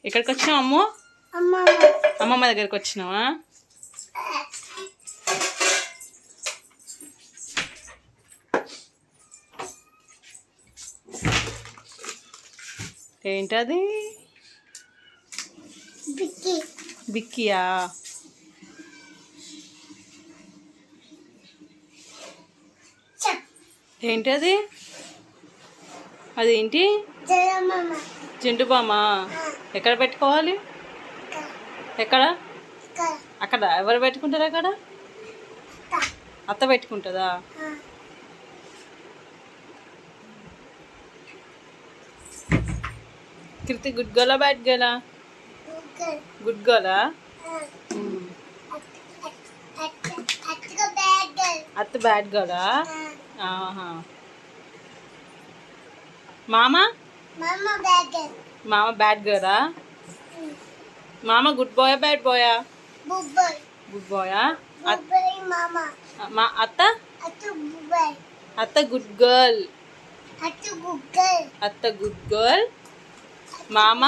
ఎక్కడికి వచ్చినావు అమ్ము? అమ్మమ్మ దగ్గరికి వచ్చినావా? ఏంటది? బిక్కియా? ఏంటది? అదేంటి? చింటు బామ్మ. ఎక్కడ పెట్టుకోవాలి? ఎక్కడ? అక్కడ. ఎవరు పెట్టుకుంటారు అక్కడ? అత్త పెట్టుకుంటుందా? కీర్తి గుడ్ గర్లా బ్యాడ్ గర్లా? గుడ్ గర్లా? అత్త బ్యాడ్ గర్లా? మామ బ్యాడ్ గర్లా? మామ గుడ్ బాయ్ బ్యాడ్ బాయా? గుడ్ బాయా? అత్త గుడ్ గర్ల్. అత్త గుడ్ గర్ల్. మామ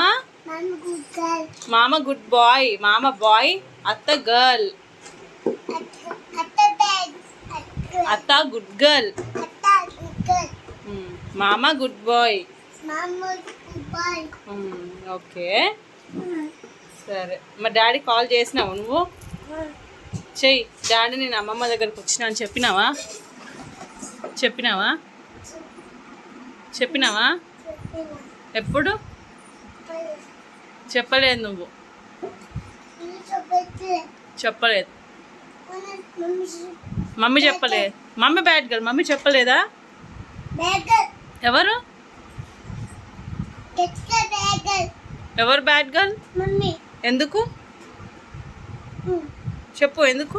గుడ్ బాయ్. మామ బాయ్. అత్త గర్ల్. అత్త గుడ్ గర్ల్. మామ గుడ్ బాయ్. ఓకే సరే. మరి డాడీ కాల్ చేసినావు నువ్వు? చెయ్యి. డాడీ నేను అమ్మమ్మ దగ్గరకు వచ్చినా అని చెప్పినావా? చెప్పినావా? ఎప్పుడు? చెప్పలేదు నువ్వు. చెప్పలేదు. మమ్మీ చెప్పలేదు. Mummy bad girl. మమ్మీ చెప్పలేదా? ఎవరు బ్యాడ్ గర్ల్? ఎందుకు చెప్పు? ఎందుకు?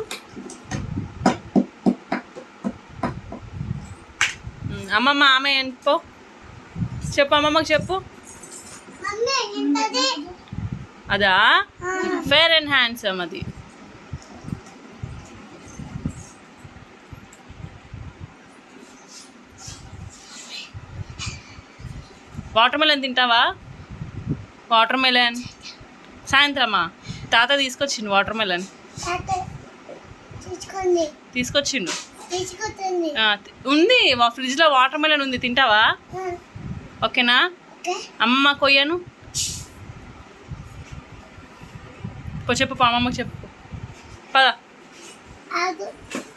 అమ్మమ్మ ఆమె పో. చెప్పు అమ్మమ్మకి చెప్పు. అదా ఫేర్ అండ్ హ్యాండ్సమ్. అది వాటర్ మెలన్ తింటావా? వాటర్ మెలన్ సాయంత్రమా? తాత తీసుకొచ్చిండు వాటర్ మెలన్. తీసుకొచ్చిండు. ఉంది ఫ్రిడ్జ్లో వాటర్ మెలన్ ఉంది. తింటావా? ఓకేనా? అమ్మ కొయ్యను. చెప్పు అమ్మమ్మకి చెప్పు. పద.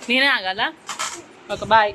నేనే ఆగాల? Okay bye.